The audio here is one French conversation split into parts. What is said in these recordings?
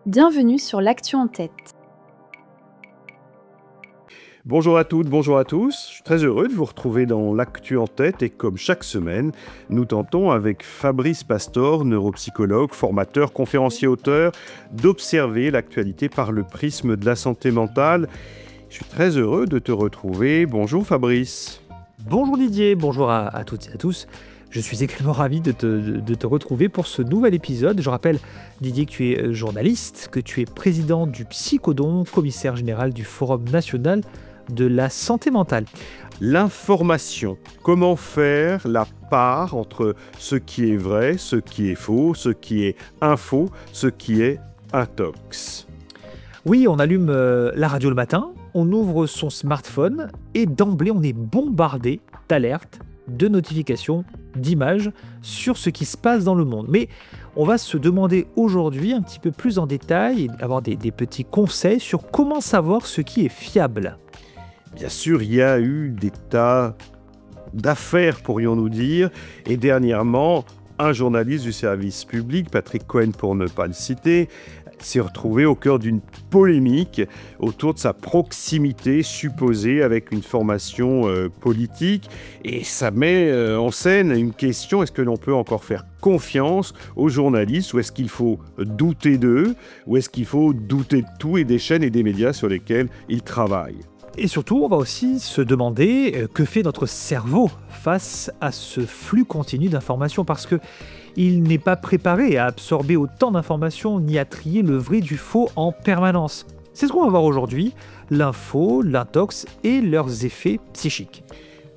Bienvenue sur l'Actu en tête. Bonjour à toutes, bonjour à tous. Je suis très heureux de vous retrouver dans l'Actu en tête et comme chaque semaine, nous tentons avec Fabrice Pastor, neuropsychologue, formateur, conférencier, auteur, d'observer l'actualité par le prisme de la santé mentale. Je suis très heureux de te retrouver. Bonjour Fabrice. Bonjour Didier, bonjour à toutes et à tous. Je suis également ravi de te retrouver pour ce nouvel épisode. Je rappelle, Didier, que tu es journaliste, que tu es président du Psychodon, commissaire général du Forum national de la santé mentale. L'information. Comment faire la part entre ce qui est vrai, ce qui est faux, ce qui est info, ce qui est intox. Oui, on allume la radio le matin, on ouvre son smartphone et d'emblée on est bombardé d'alertes, de notifications, d'images sur ce qui se passe dans le monde. Mais on va se demander aujourd'hui un petit peu plus en détail et avoir des petits conseils sur comment savoir ce qui est fiable. Bien sûr, il y a eu des tas d'affaires, pourrions-nous dire, et dernièrement, un journaliste du service public, Patrick Cohen pour ne pas le citer, s'est retrouvé au cœur d'une polémique autour de sa proximité supposée avec une formation politique. Et ça met en scène une question, est-ce que l'on peut encore faire confiance aux journalistes ou est-ce qu'il faut douter d'eux ou est-ce qu'il faut douter de tout et des chaînes et des médias sur lesquels ils travaillent ? Et surtout, on va aussi se demander que fait notre cerveau face à ce flux continu d'informations parce que il n'est pas préparé à absorber autant d'informations ni à trier le vrai du faux en permanence. C'est ce qu'on va voir aujourd'hui, l'info, l'intox et leurs effets psychiques.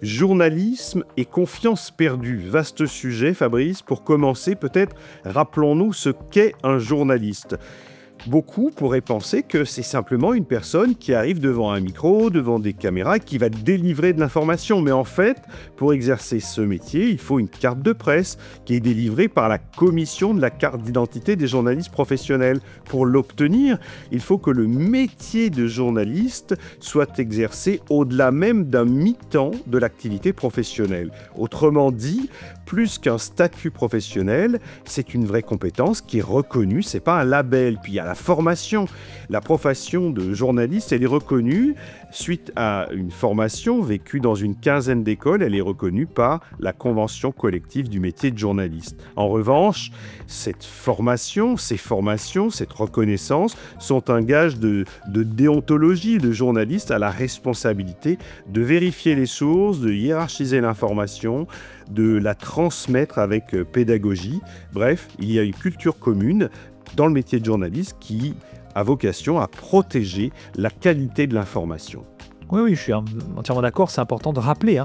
Journalisme et confiance perdue, vaste sujet Fabrice. Pour commencer, peut-être rappelons-nous ce qu'est un journaliste. Beaucoup pourraient penser que c'est simplement une personne qui arrive devant un micro, devant des caméras, qui va délivrer de l'information. Mais en fait, pour exercer ce métier, il faut une carte de presse qui est délivrée par la commission de la carte d'identité des journalistes professionnels. Pour l'obtenir, il faut que le métier de journaliste soit exercé au-delà même d'un mi-temps de l'activité professionnelle. Autrement dit, plus qu'un statut professionnel, c'est une vraie compétence qui est reconnue, c'est pas un label. Puis il y a la formation. La profession de journaliste, elle est reconnue suite à une formation vécue dans une quinzaine d'écoles. Elle est reconnue par la convention collective du métier de journaliste. En revanche, cette formation, ces formations, cette reconnaissance sont un gage de déontologie. Le journaliste a la responsabilité de vérifier les sources, de hiérarchiser l'information, de la transmettre avec pédagogie. Bref, il y a une culture commune dans le métier de journaliste qui a vocation à protéger la qualité de l'information. Oui, je suis entièrement d'accord, c'est important de rappeler.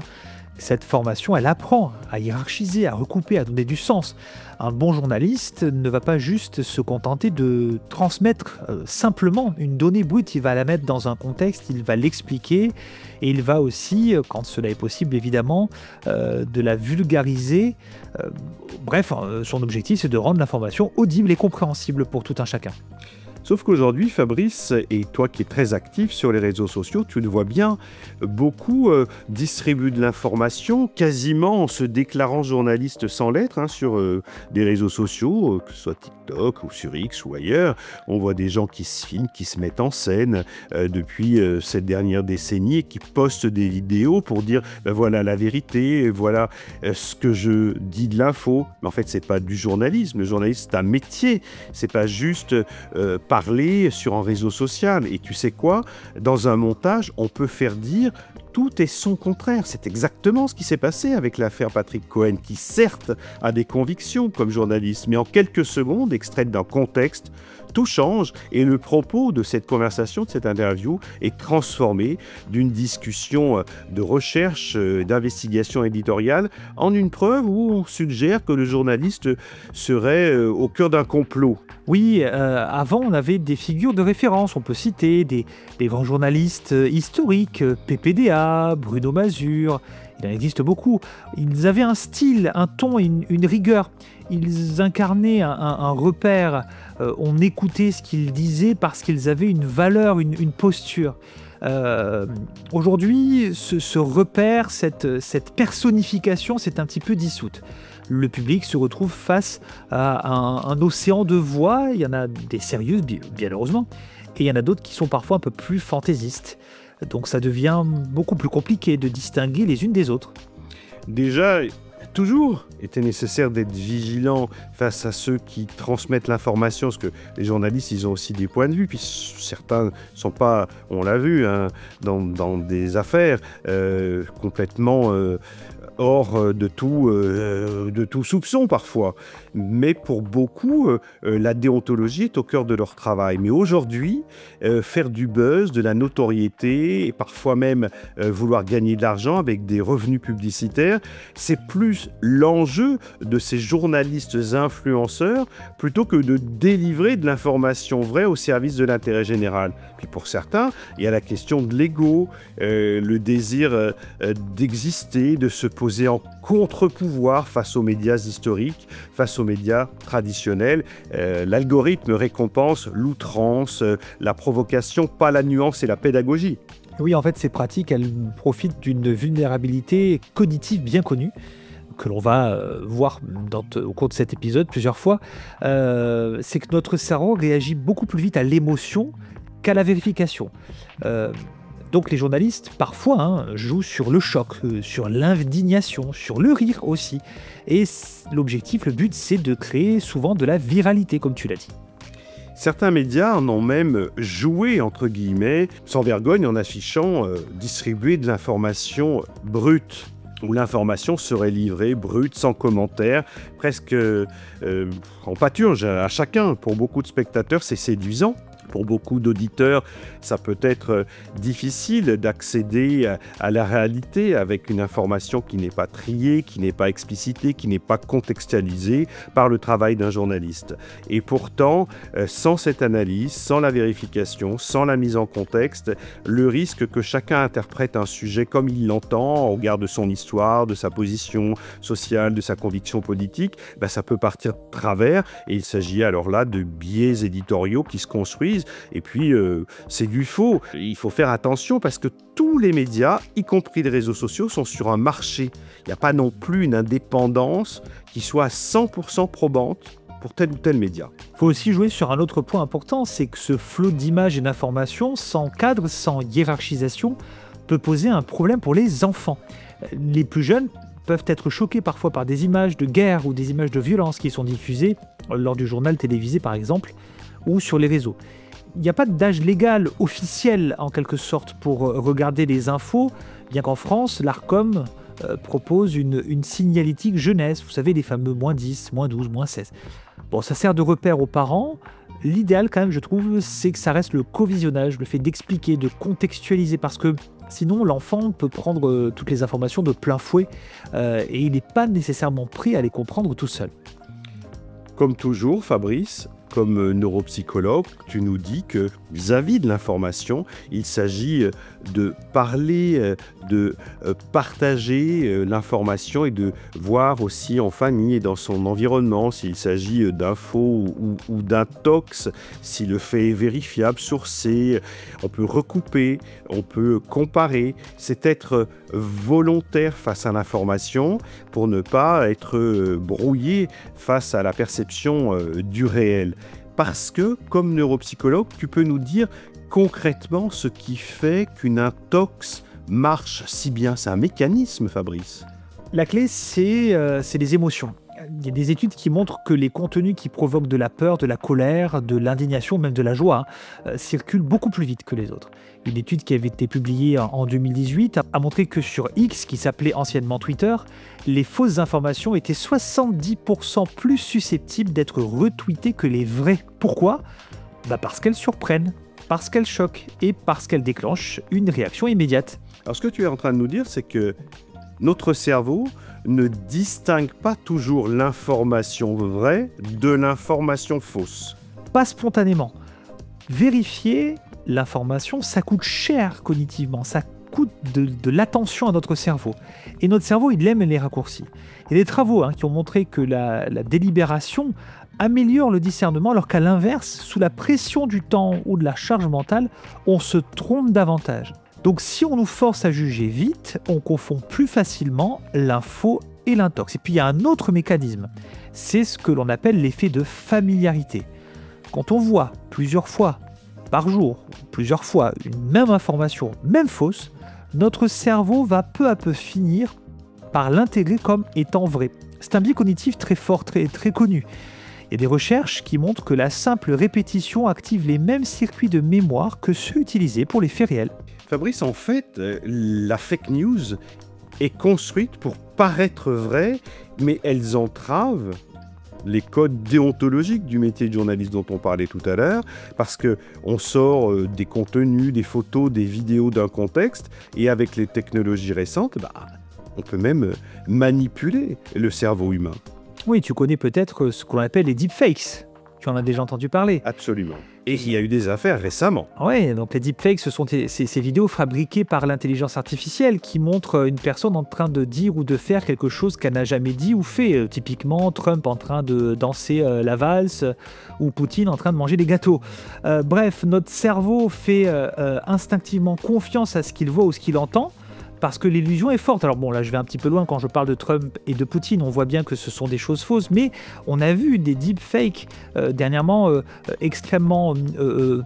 Cette formation, elle apprend à hiérarchiser, à recouper, à donner du sens. Un bon journaliste ne va pas juste se contenter de transmettre simplement une donnée brute, il va la mettre dans un contexte, il va l'expliquer et il va aussi, quand cela est possible évidemment, de la vulgariser. Bref, son objectif c'est de rendre l'information audible et compréhensible pour tout un chacun. Sauf qu'aujourd'hui, Fabrice, et toi qui es très actif sur les réseaux sociaux, tu le vois bien, beaucoup distribuent de l'information quasiment en se déclarant journaliste sans lettres sur des réseaux sociaux, que ce soit TikTok ou sur X ou ailleurs. On voit des gens qui se filment, qui se mettent en scène depuis cette dernière décennie et qui postent des vidéos pour dire voilà la vérité, voilà ce que je dis de l'info. Mais en fait, c'est pas du journalisme. Le journalisme, c'est un métier. C'est pas juste parler sur un réseau social. Et tu sais quoi ? Dans un montage, on peut faire dire tout est son contraire. C'est exactement ce qui s'est passé avec l'affaire Patrick Cohen, qui certes a des convictions comme journaliste, mais en quelques secondes, extraites d'un contexte, tout change et le propos de cette conversation, de cette interview est transformé d'une discussion de recherche, d'investigation éditoriale en une preuve où on suggère que le journaliste serait au cœur d'un complot. Oui, avant on avait des figures de référence, on peut citer des grands journalistes historiques, PPDA, Bruno Mazur, il en existe beaucoup. Ils avaient un style, un ton, une rigueur. Ils incarnaient un repère. On écoutait ce qu'ils disaient parce qu'ils avaient une valeur, une posture. Aujourd'hui, ce repère, cette personnification, c'est un petit peu dissoute. le public se retrouve face à un océan de voix. Il y en a des sérieuses, bien heureusement, et il y en a d'autres qui sont parfois un peu plus fantaisistes. Donc ça devient beaucoup plus compliqué de distinguer les unes des autres. Déjà, toujours était nécessaire d'être vigilant face à ceux qui transmettent l'information, parce que les journalistes, ils ont aussi des points de vue, puis certains ne sont pas, on l'a vu, hein, dans des affaires complètement hors de tout soupçon parfois. Mais pour beaucoup, la déontologie est au cœur de leur travail. Mais aujourd'hui, faire du buzz, de la notoriété, et parfois même vouloir gagner de l'argent avec des revenus publicitaires, c'est plus l'enjeu de ces journalistes influenceurs plutôt que de délivrer de l'information vraie au service de l'intérêt général. Puis pour certains, il y a la question de l'ego, le désir d'exister, de se poser en contre-pouvoir face aux médias historiques, face aux médias traditionnels. L'algorithme récompense l'outrance, la provocation, pas la nuance et la pédagogie. Oui, en fait, ces pratiques, elles profitent d'une vulnérabilité cognitive bien connue, que l'on va voir au cours de cet épisode plusieurs fois. C'est que notre cerveau réagit beaucoup plus vite à l'émotion qu'à la vérification. Donc les journalistes, parfois, jouent sur le choc, sur l'indignation, sur le rire aussi. Et l'objectif, le but, c'est de créer souvent de la viralité, comme tu l'as dit. Certains médias en ont même joué, entre guillemets, sans vergogne, en affichant distribuer de l'information brute, où l'information serait livrée brute, sans commentaire, presque en pâturage à chacun. Pour beaucoup de spectateurs, c'est séduisant. Pour beaucoup d'auditeurs, ça peut être difficile d'accéder à la réalité avec une information qui n'est pas triée, qui n'est pas explicitée, qui n'est pas contextualisée par le travail d'un journaliste. Et pourtant, sans cette analyse, sans la vérification, sans la mise en contexte, le risque que chacun interprète un sujet comme il l'entend, au regard de son histoire, de sa position sociale, de sa conviction politique, ça peut partir de travers. Et il s'agit alors là de biais éditoriaux qui se construisent. Et puis, c'est du faux. Il faut faire attention parce que tous les médias, y compris les réseaux sociaux, sont sur un marché. Il n'y a pas non plus une indépendance qui soit à 100% probante pour tel ou tel média. Il faut aussi jouer sur un autre point important, c'est que ce flot d'images et d'informations, sans cadre, sans hiérarchisation, peut poser un problème pour les enfants. Les plus jeunes peuvent être choqués parfois par des images de guerre ou des images de violence qui sont diffusées lors du journal télévisé par exemple, ou sur les réseaux. Il n'y a pas d'âge légal officiel en quelque sorte pour regarder les infos, bien qu'en France, l'Arcom propose une signalétique jeunesse, vous savez, les fameux -10, -12, -16. Bon, ça sert de repère aux parents. L'idéal quand même, je trouve, c'est que ça reste le co-visionnage, le fait d'expliquer, de contextualiser, parce que sinon l'enfant peut prendre toutes les informations de plein fouet et il n'est pas nécessairement prêt à les comprendre tout seul. Comme toujours, Fabrice, comme neuropsychologue, tu nous dis que vis-à-vis de l'information, il s'agit de parler, de partager l'information et de voir aussi en famille et dans son environnement s'il s'agit d'infos ou d'intox, si le fait est vérifiable, sourcé. On peut recouper, on peut comparer. C'est être volontaire face à l'information pour ne pas être brouillé face à la perception du réel. Parce que, comme neuropsychologue, tu peux nous dire concrètement ce qui fait qu'une intox marche si bien. C'est un mécanisme, Fabrice. La clé, c'est les émotions. Il y a des études qui montrent que les contenus qui provoquent de la peur, de la colère, de l'indignation, même de la joie, circulent beaucoup plus vite que les autres. Une étude qui avait été publiée en 2018 a montré que sur X, qui s'appelait anciennement Twitter, les fausses informations étaient 70% plus susceptibles d'être retweetées que les vraies. Pourquoi ? Parce qu'elles surprennent, parce qu'elles choquent et parce qu'elles déclenchent une réaction immédiate. Alors ce que tu es en train de nous dire, c'est que notre cerveau ne distingue pas toujours l'information vraie de l'information fausse. Pas spontanément. Vérifier l'information, ça coûte cher cognitivement, ça coûte de l'attention à notre cerveau. Et notre cerveau, il aime les raccourcis. Il y a des travaux qui ont montré que la délibération améliore le discernement, alors qu'à l'inverse, sous la pression du temps ou de la charge mentale, on se trompe davantage. Donc si on nous force à juger vite, on confond plus facilement l'info et l'intox. Et puis il y a un autre mécanisme, c'est ce que l'on appelle l'effet de familiarité. Quand on voit plusieurs fois par jour, plusieurs fois une même information, même fausse, notre cerveau va peu à peu finir par l'intégrer comme étant vrai. C'est un biais cognitif très fort, très connu. Il y a des recherches qui montrent que la simple répétition active les mêmes circuits de mémoire que ceux utilisés pour les faits réels. Fabrice, en fait, la fake news est construite pour paraître vraie, mais elles entravent les codes déontologiques du métier de journaliste dont on parlait tout à l'heure, parce qu'on sort des contenus, des photos, des vidéos d'un contexte, et avec les technologies récentes, on peut même manipuler le cerveau humain. Oui, tu connais peut-être ce qu'on appelle les deepfakes. Tu en as déjà entendu parler. Absolument. Et il y a eu des affaires récemment. Oui, donc les deepfakes, ce sont ces vidéos fabriquées par l'intelligence artificielle qui montrent une personne en train de dire ou de faire quelque chose qu'elle n'a jamais dit ou fait. Typiquement, Trump en train de danser la valse ou Poutine en train de manger des gâteaux. Bref, notre cerveau fait instinctivement confiance à ce qu'il voit ou ce qu'il entend, parce que l'illusion est forte. Alors bon, là je vais un petit peu loin quand je parle de Trump et de Poutine, on voit bien que ce sont des choses fausses, mais on a vu des deepfakes dernièrement extrêmement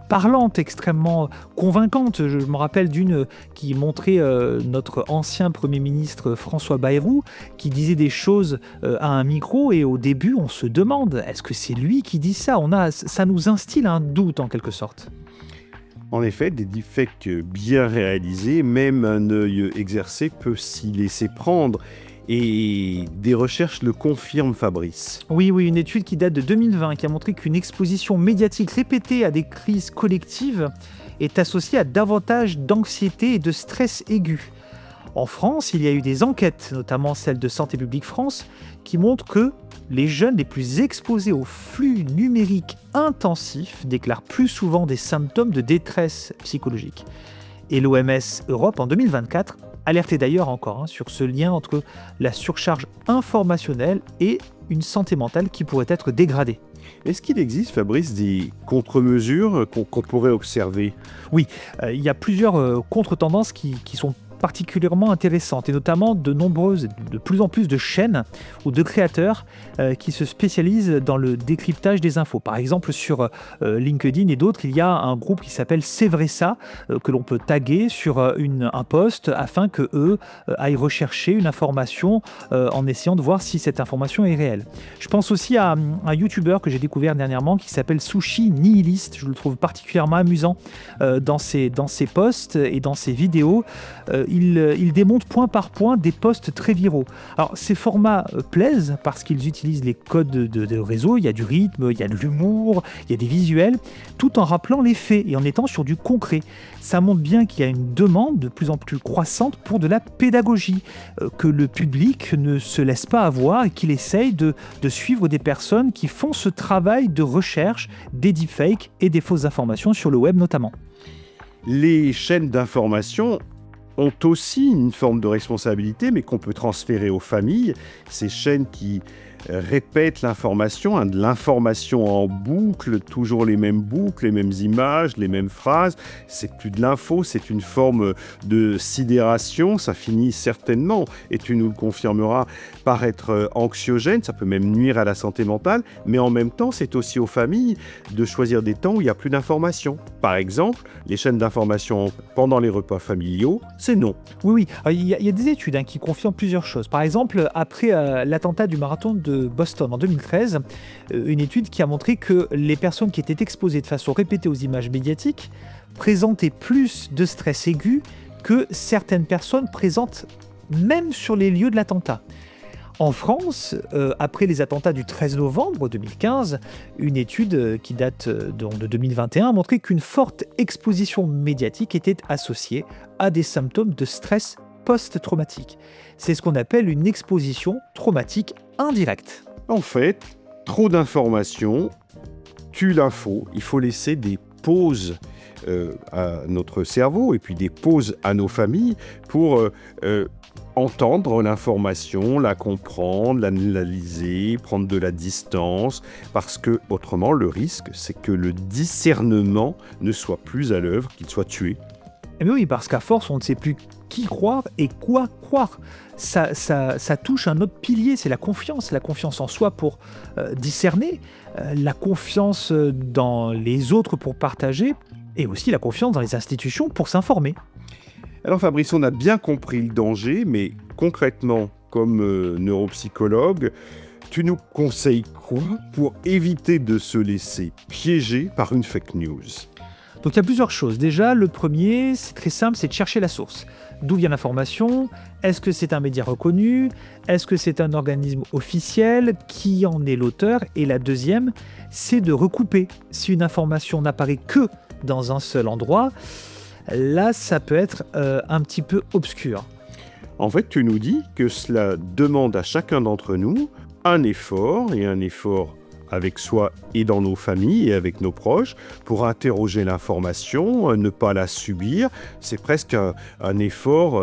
parlantes, extrêmement convaincantes. Je me rappelle d'une qui montrait notre ancien Premier ministre François Bayrou, qui disait des choses à un micro, et au début on se demande, est-ce que c'est lui qui dit ça ? Ça nous instille un doute en quelque sorte. En effet, des deepfakes bien réalisés, même un œil exercé peut s'y laisser prendre. Et des recherches le confirment, Fabrice. Oui, une étude qui date de 2020 qui a montré qu'une exposition médiatique répétée à des crises collectives est associée à davantage d'anxiété et de stress aigu. En France, il y a eu des enquêtes, notamment celle de Santé publique France, qui montrent que les jeunes les plus exposés aux flux numériques intensifs déclarent plus souvent des symptômes de détresse psychologique. Et l'OMS Europe, en 2024, alertait d'ailleurs encore sur ce lien entre la surcharge informationnelle et une santé mentale qui pourrait être dégradée. Est-ce qu'il existe, Fabrice, des contre-mesures qu'on pourrait observer ? Oui, il y a plusieurs contre-tendances qui sont particulièrement intéressantes, et notamment de plus en plus de chaînes ou de créateurs qui se spécialisent dans le décryptage des infos. Par exemple, sur LinkedIn et d'autres, il y a un groupe qui s'appelle C'est vrai ça, que l'on peut taguer sur un post afin que eux aillent rechercher une information en essayant de voir si cette information est réelle. Je pense aussi à un YouTuber que j'ai découvert dernièrement qui s'appelle Sushi Nihilist. Je le trouve particulièrement amusant dans ses posts et dans ses vidéos. Il démonte point par point des posts très viraux. Alors, ces formats plaisent parce qu'ils utilisent les codes de réseau. Il y a du rythme, il y a de l'humour, il y a des visuels, tout en rappelant les faits et en étant sur du concret. Ça montre bien qu'il y a une demande de plus en plus croissante pour de la pédagogie, que le public ne se laisse pas avoir et qu'il essaye de suivre des personnes qui font ce travail de recherche des deepfakes et des fausses informations sur le web notamment. Les chaînes d'information ont aussi une forme de responsabilité, mais qu'on peut transférer aux familles. Ces chaînes qui répètent l'information, de l'information en boucle, toujours les mêmes boucles, les mêmes images, les mêmes phrases. C'est plus de l'info, c'est une forme de sidération. Ça finit certainement, et tu nous le confirmeras, par être anxiogène. Ça peut même nuire à la santé mentale, mais en même temps, c'est aussi aux familles de choisir des temps où il n'y a plus d'informations. Par exemple, les chaînes d'information pendant les repas familiaux, c'est non. Oui. Il y a des études qui confirment plusieurs choses. Par exemple, après l'attentat du marathon de Boston en 2013, une étude qui a montré que les personnes qui étaient exposées de façon répétée aux images médiatiques présentaient plus de stress aigu que certaines personnes présentes même sur les lieux de l'attentat. En France, après les attentats du 13 novembre 2015, une étude qui date de 2021 a montré qu'une forte exposition médiatique était associée à des symptômes de stress post-traumatique. C'est ce qu'on appelle une exposition traumatique indirecte. En fait, trop d'informations tue l'info. Il faut laisser des pauses à notre cerveau et puis des pauses à nos familles pour entendre l'information, la comprendre, l'analyser, prendre de la distance, parce que autrement le risque c'est que le discernement ne soit plus à l'œuvre, qu'il soit tué. Mais oui, parce qu'à force, on ne sait plus qui croire et quoi croire. Ça touche un autre pilier, c'est la confiance en soi pour discerner, la confiance dans les autres pour partager, et aussi la confiance dans les institutions pour s'informer. Alors Fabrice, on a bien compris le danger, mais concrètement, comme neuropsychologue, tu nous conseilles quoi pour éviter de se laisser piéger par une fake news ? Donc il y a plusieurs choses. Déjà, le premier, c'est très simple, c'est de chercher la source. D'où vient l'information ? Est-ce que c'est un média reconnu ? Est-ce que c'est un organisme officiel ? Qui en est l'auteur ? Et la deuxième, c'est de recouper. Si une information n'apparaît que dans un seul endroit, là, ça peut être un petit peu obscur. En fait, tu nous dis que cela demande à chacun d'entre nous un effort avec soi et dans nos familles et avec nos proches pour interroger l'information, ne pas la subir. C'est presque un effort,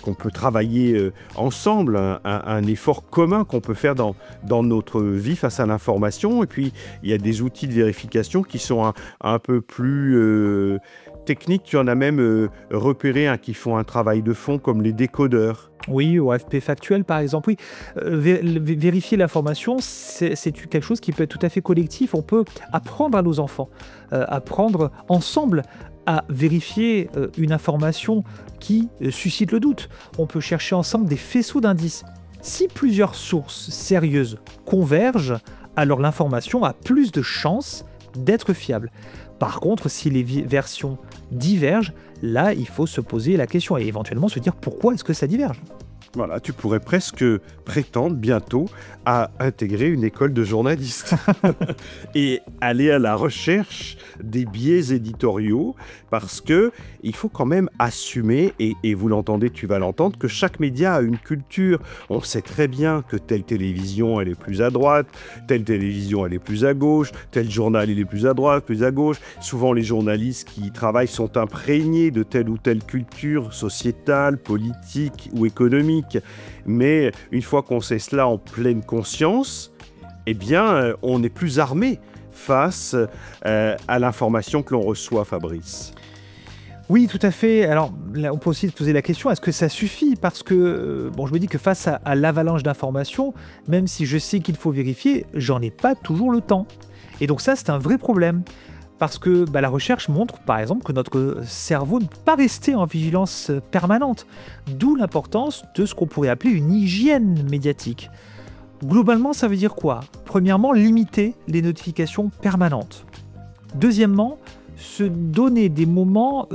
qu'on peut travailler ensemble, un effort commun qu'on peut faire dans notre vie face à l'information. Et puis, il y a des outils de vérification qui sont un peu plus techniques. Tu en as même repéré qui font un travail de fond comme les décodeurs. Oui, au AFP Factuel par exemple, oui. Vérifier l'information, c'est quelque chose qui peut être tout à fait collectif. On peut apprendre à nos enfants, apprendre ensemble à vérifier une information qui suscite le doute. On peut chercher ensemble des faisceaux d'indices. Si plusieurs sources sérieuses convergent, alors l'information a plus de chances d'être fiable. Par contre, si les versions divergent, là, il faut se poser la question et éventuellement se dire pourquoi est-ce que ça diverge. Voilà, tu pourrais presque prétendre bientôt à intégrer une école de journalistes et aller à la recherche des biais éditoriaux parce que il faut quand même assumer, et vous l'entendez, tu vas l'entendre, que chaque média a une culture. On sait très bien que telle télévision, elle est plus à droite, telle télévision, elle est plus à gauche, tel journal, il est plus à droite, plus à gauche. Souvent, les journalistes qui y travaillent sont imprégnés de telle ou telle culture sociétale, politique ou économique. Mais une fois qu'on sait cela en pleine conscience, eh bien, on est plus armé face à l'information que l'on reçoit, Fabrice. Oui, tout à fait. Alors, là, on peut aussi se poser la question, est-ce que ça suffit ? Parce que, je me dis que face à l'avalanche d'informations, même si je sais qu'il faut vérifier, j'en ai pas toujours le temps. Et donc ça, c'est un vrai problème. Parce que la recherche montre, par exemple, que notre cerveau ne peut pas rester en vigilance permanente. D'où l'importance de ce qu'on pourrait appeler une hygiène médiatique. Globalement, ça veut dire quoi ? Premièrement, limiter les notifications permanentes. Deuxièmement, se donner des moments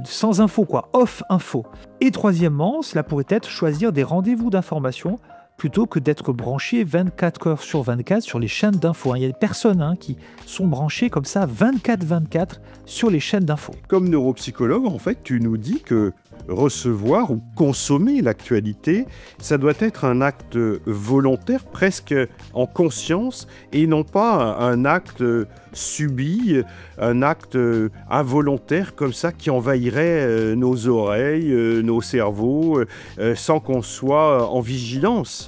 sans info, off info. Et troisièmement, cela pourrait être choisir des rendez-vous d'information plutôt que d'être branché 24 heures sur 24 sur les chaînes d'infos. Il y a des personnes qui sont branchées comme ça 24/24 sur les chaînes d'infos. Comme neuropsychologue, en fait, tu nous dis que recevoir ou consommer l'actualité, ça doit être un acte volontaire, presque en conscience, et non pas un acte subi, un acte involontaire comme ça qui envahirait nos oreilles, nos cerveaux, sans qu'on soit en vigilance.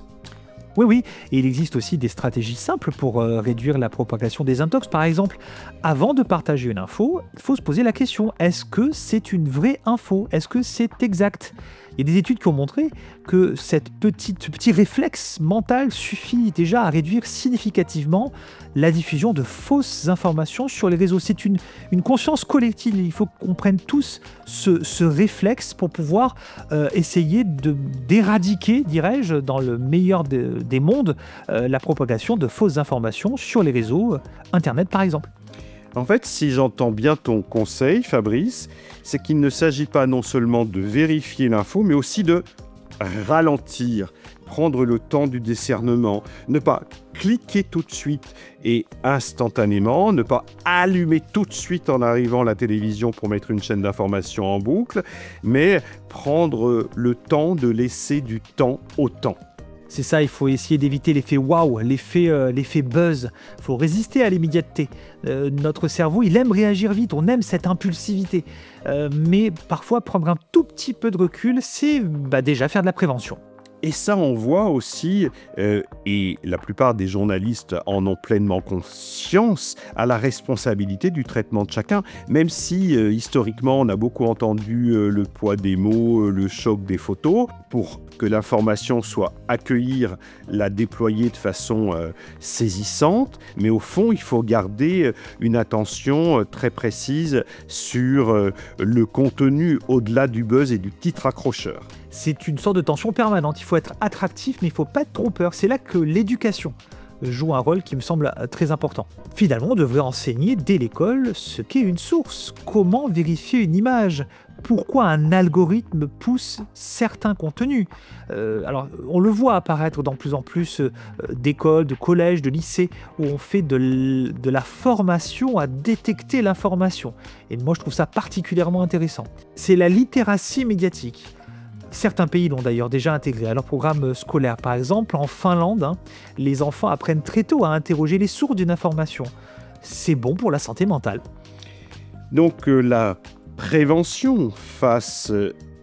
Oui, et il existe aussi des stratégies simples pour réduire la propagation des intox. Par exemple, avant de partager une info, il faut se poser la question, est-ce que c'est une vraie info ? Est-ce que c'est exact ? Il y a des études qui ont montré que ce petit réflexe mental suffit déjà à réduire significativement la diffusion de fausses informations sur les réseaux. C'est une conscience collective. Il faut qu'on prenne tous ce réflexe pour pouvoir essayer d'éradiquer, dirais-je, dans le meilleur des mondes, la propagation de fausses informations sur les réseaux Internet, par exemple. En fait, si j'entends bien ton conseil, Fabrice, c'est qu'il ne s'agit pas non seulement de vérifier l'info, mais aussi de ralentir, prendre le temps du discernement, ne pas cliquer tout de suite et instantanément, ne pas allumer tout de suite en arrivant à la télévision pour mettre une chaîne d'information en boucle, mais prendre le temps de laisser du temps au temps. C'est ça, il faut essayer d'éviter l'effet waouh, l'effet buzz. Il faut résister à l'immédiateté. Notre cerveau, il aime réagir vite, on aime cette impulsivité. Mais parfois, prendre un tout petit peu de recul, c'est déjà faire de la prévention. Et ça envoie aussi, et la plupart des journalistes en ont pleinement conscience, à la responsabilité du traitement de chacun, même si historiquement on a beaucoup entendu le poids des mots, le choc des photos. Pour que l'information soit accueillie, la déployer de façon saisissante, mais au fond il faut garder une attention très précise sur le contenu au-delà du buzz et du titre accrocheur. C'est une sorte de tension permanente, il faut être attractif mais il ne faut pas être trop peur. C'est là que l'éducation joue un rôle qui me semble très important. Finalement, on devrait enseigner dès l'école ce qu'est une source, comment vérifier une image, pourquoi un algorithme pousse certains contenus. Alors, on le voit apparaître dans plus en plus d'écoles, de collèges, de lycées, où on fait de la formation à détecter l'information. Et moi, je trouve ça particulièrement intéressant. C'est la littératie médiatique. Certains pays l'ont d'ailleurs déjà intégré à leur programme scolaire. Par exemple, en Finlande, les enfants apprennent très tôt à interroger les sources d'une information. C'est bon pour la santé mentale. Donc la prévention face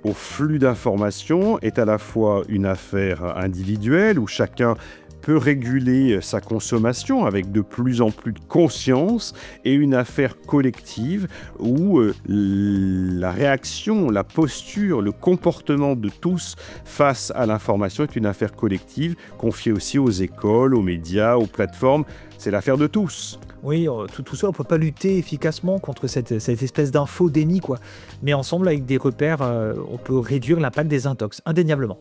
au flux d'informations est à la fois une affaire individuelle où chacun peut réguler sa consommation avec de plus en plus de conscience et une affaire collective où la réaction, la posture, le comportement de tous face à l'information est une affaire collective confiée aussi aux écoles, aux médias, aux plateformes. C'est l'affaire de tous. Oui, tout ça, on ne peut pas lutter efficacement contre cette espèce d'infodémie, quoi. Mais ensemble, avec des repères, on peut réduire l'impact des intox, indéniablement.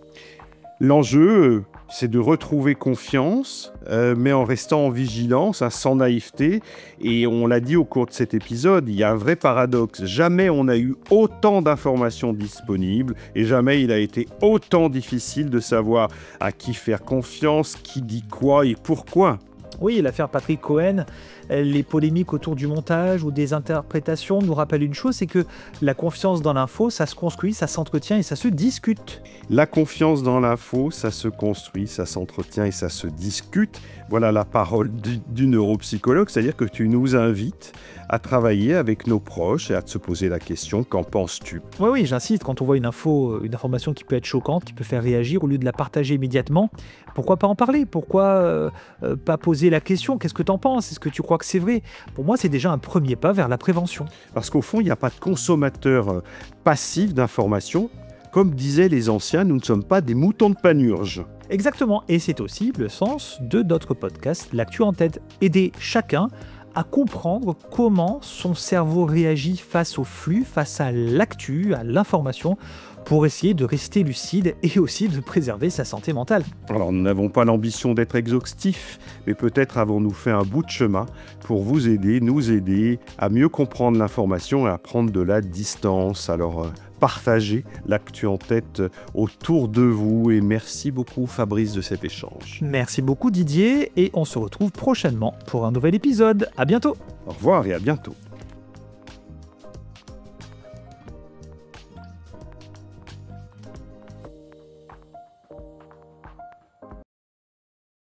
L'enjeu, c'est de retrouver confiance, mais en restant en vigilance, sans naïveté. Et on l'a dit au cours de cet épisode, il y a un vrai paradoxe. Jamais on a eu autant d'informations disponibles et jamais il a été autant difficile de savoir à qui faire confiance, qui dit quoi et pourquoi. Oui, l'affaire Patrick Cohen, les polémiques autour du montage ou des interprétations nous rappellent une chose, c'est que la confiance dans l'info, ça se construit, ça s'entretient et ça se discute. La confiance dans l'info, ça se construit, ça s'entretient et ça se discute. Voilà la parole du neuropsychologue, c'est-à-dire que tu nous invites à travailler avec nos proches et à se poser la question, qu'en penses-tu ? Oui, j'insiste, quand on voit une information qui peut être choquante, qui peut faire réagir, au lieu de la partager immédiatement, pourquoi pas en parler ? Pourquoi pas poser la question ? Qu'est-ce que tu en penses ? Est-ce que tu crois que c'est vrai ? Pour moi, c'est déjà un premier pas vers la prévention. Parce qu'au fond, il n'y a pas de consommateur passif d'informations. Comme disaient les anciens, nous ne sommes pas des moutons de Panurge. Exactement, et c'est aussi le sens de notre podcast, L'Actu en tête. Aider chacun à comprendre comment son cerveau réagit face au flux, face à l'actu, à l'information, pour essayer de rester lucide et aussi de préserver sa santé mentale. Alors, nous n'avons pas l'ambition d'être exhaustifs, mais peut-être avons-nous fait un bout de chemin pour vous aider, nous aider à mieux comprendre l'information et à prendre de la distance. Alors, partagez l'actu en tête autour de vous et merci beaucoup Fabrice de cet échange. Merci beaucoup Didier et on se retrouve prochainement pour un nouvel épisode. À bientôt. Au revoir et à bientôt.